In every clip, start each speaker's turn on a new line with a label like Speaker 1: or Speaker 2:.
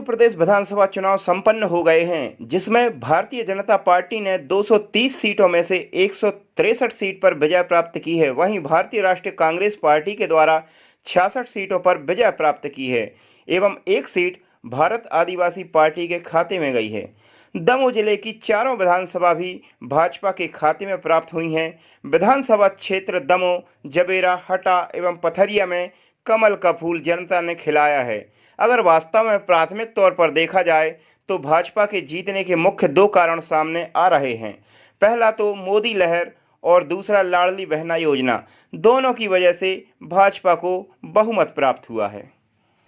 Speaker 1: प्रदेश विधानसभा चुनाव संपन्न हो गए हैं, जिसमें भारतीय जनता पार्टी ने 230 सीटों में से 163 सीट पर विजय प्राप्त की है। वहीं भारतीय राष्ट्रीय कांग्रेस पार्टी के द्वारा 66 सीटों पर विजय प्राप्त की है एवं एक सीट भारत आदिवासी पार्टी के खाते में गई है। दमोह जिले की चारों विधानसभा भी भाजपा के खाते में प्राप्त हुई हैं। विधानसभा क्षेत्र दमोह, जबेरा, हटा एवं पथरिया में कमल का फूल जनता ने खिलाया है। अगर वास्तव में प्राथमिक तौर पर देखा जाए तो भाजपा के जीतने के मुख्य दो कारण सामने आ रहे हैं। पहला तो मोदी लहर और दूसरा लाडली बहना योजना, दोनों की वजह से भाजपा को बहुमत प्राप्त हुआ है।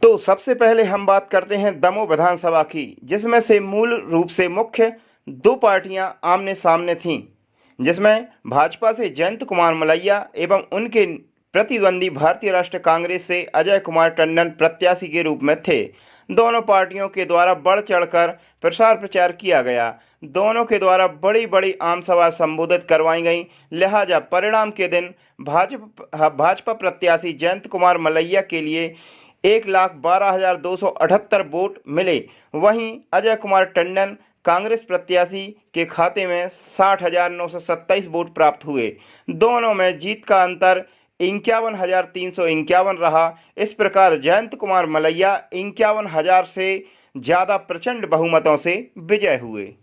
Speaker 1: तो सबसे पहले हम बात करते हैं दमोह विधानसभा की, जिसमें से मूल रूप से मुख्य दो पार्टियां आमने सामने थीं, जिसमें भाजपा से जयंत कुमार मलैया एवं उनके प्रतिद्वंदी भारतीय राष्ट्रीय कांग्रेस से अजय कुमार टंडन प्रत्याशी के रूप में थे। दोनों पार्टियों के द्वारा बढ़ चढ़कर प्रसार प्रचार किया गया। दोनों के द्वारा बड़ी बड़ी आम सभा संबोधित करवाई गई। लिहाजा परिणाम के दिन भाजपा प्रत्याशी जयंत कुमार मलैया के लिए 1,12,278 वोट मिले। वहीं अजय कुमार टंडन कांग्रेस प्रत्याशी के खाते में 60,927 वोट प्राप्त हुए। दोनों में जीत का अंतर 51,351 रहा। इस प्रकार जयंत कुमार मलैया 51,000 से ज़्यादा प्रचंड बहुमतों से विजय हुए।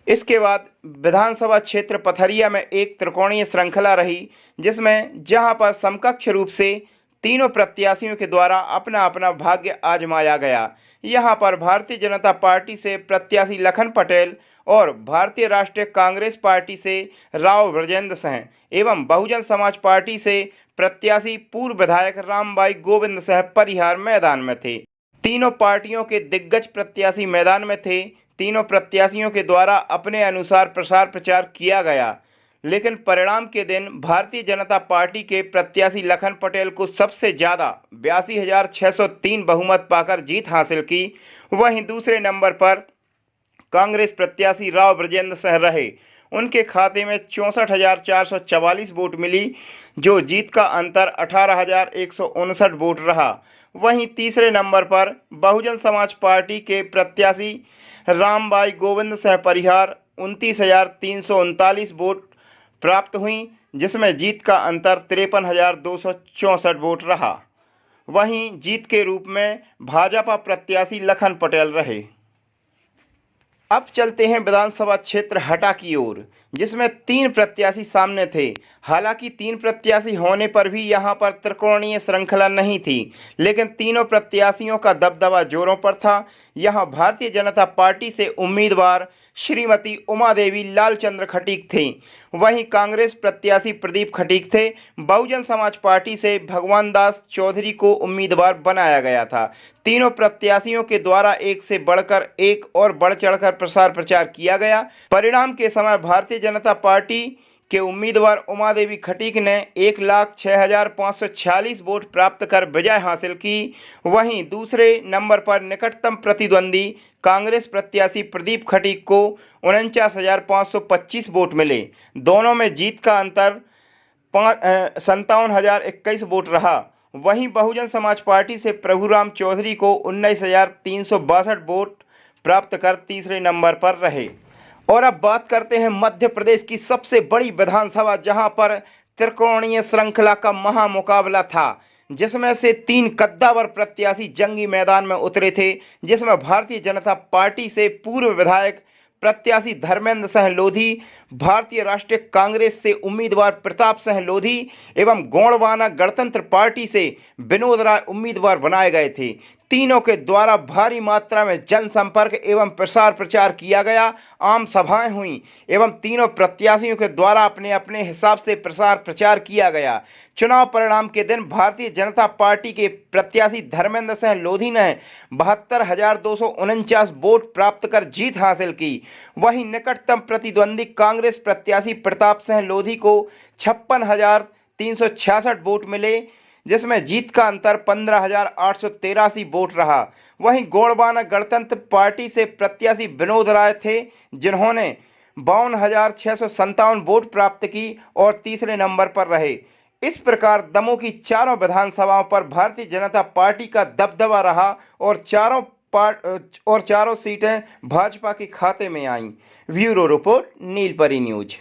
Speaker 1: इसके बाद विधानसभा क्षेत्र पथरिया में एक त्रिकोणीय श्रृंखला रही, जिसमें जहां पर समकक्ष रूप से तीनों प्रत्याशियों के द्वारा अपना अपना भाग्य आजमाया गया। यहां पर भारतीय जनता पार्टी से प्रत्याशी लखन पटेल और भारतीय राष्ट्रीय कांग्रेस पार्टी से राव ब्रजेंद्र सिंह एवं बहुजन समाज पार्टी से प्रत्याशी पूर्व विधायक रामबाई गोविंद सिंह परिहार मैदान में थे। तीनों पार्टियों के दिग्गज प्रत्याशी मैदान में थे। तीनों प्रत्याशियों के द्वारा अपने अनुसार प्रसार प्रचार किया गया, लेकिन परिणाम के दिन भारतीय जनता पार्टी के प्रत्याशी लखन पटेल को सबसे ज़्यादा 82,603 बहुमत पाकर जीत हासिल की। वहीं दूसरे नंबर पर कांग्रेस प्रत्याशी राव ब्रजेंद्र सिंह रहे। उनके खाते में 64,444 वोट मिली, जो जीत का अंतर 18,159 वोट रहा। वहीं तीसरे नंबर पर बहुजन समाज पार्टी के प्रत्याशी रामबाई गोविंद सिंह परिहार 29,339 वोट प्राप्त हुई, जिसमें जीत का अंतर 53,264 वोट रहा। वहीं जीत के रूप में भाजपा प्रत्याशी लखन पटेल रहे। अब चलते हैं विधानसभा क्षेत्र हटा की ओर, जिसमें 3 प्रत्याशी सामने थे। हालांकि 3 प्रत्याशी होने पर भी यहां पर त्रिकोणीय श्रृंखला नहीं थी, लेकिन तीनों प्रत्याशियों का दबदबा जोरों पर था। यहां भारतीय जनता पार्टी से उम्मीदवार श्रीमती उमा देवी लालचंद्र खटीक थे। वहीं कांग्रेस प्रत्याशी प्रदीप खटीक थे। बहुजन समाज पार्टी से भगवान दास चौधरी को उम्मीदवार बनाया गया था। तीनों प्रत्याशियों के द्वारा एक से बढ़कर एक और बढ़ चढ़कर प्रसार प्रचार किया गया। परिणाम के समय भारतीय जनता पार्टी के उम्मीदवार उमा देवी खटीक ने 1,06,546 वोट प्राप्त कर विजय हासिल की। वहीं दूसरे नंबर पर निकटतम प्रतिद्वंदी कांग्रेस प्रत्याशी प्रदीप खटीक को 49,525 वोट मिले। दोनों में जीत का अंतर 57,021 वोट रहा। वहीं बहुजन समाज पार्टी से प्रभुराम चौधरी को 19,362 वोट प्राप्त कर तीसरे नंबर पर रहे। और अब बात करते हैं मध्य प्रदेश की सबसे बड़ी विधानसभा, जहां पर त्रिकोणीय श्रृंखला का महामुकाबला था, जिसमें से 3 कद्दावर प्रत्याशी जंगी मैदान में उतरे थे। जिसमें भारतीय जनता पार्टी से पूर्व विधायक प्रत्याशी धर्मेंद्र सिंह लोधी, भारतीय राष्ट्रीय कांग्रेस से उम्मीदवार प्रताप सिंह लोधी एवं गोंडवाना गणतंत्र पार्टी से विनोद राय उम्मीदवार बनाए गए थे। तीनों के द्वारा भारी मात्रा में जनसंपर्क एवं प्रसार प्रचार किया गया। आम सभाएं हुई एवं तीनों प्रत्याशियों के द्वारा अपने अपने हिसाब से प्रसार प्रचार किया गया। चुनाव परिणाम के दिन भारतीय जनता पार्टी के प्रत्याशी धर्मेंद्र सिंह लोधी ने 72,249 वोट प्राप्त कर जीत हासिल की। वहीं निकटतम प्रतिद्वंदी कांग्रेस प्रत्याशी प्रताप सिंह लोधी को 56,366 वोट मिले, जिसमें जीत का अंतर 15,883 वोट रहा। वहीं गोंडवाना गणतंत्र पार्टी से प्रत्याशी विनोद राय थे, जिन्होंने 52,657 वोट प्राप्त की और तीसरे नंबर पर रहे। इस प्रकार दमोह की चारों विधानसभाओं पर भारतीय जनता पार्टी का दबदबा रहा और चारों और चारों सीटें भाजपा के खाते में आईं। Bureau report, Neelpari news.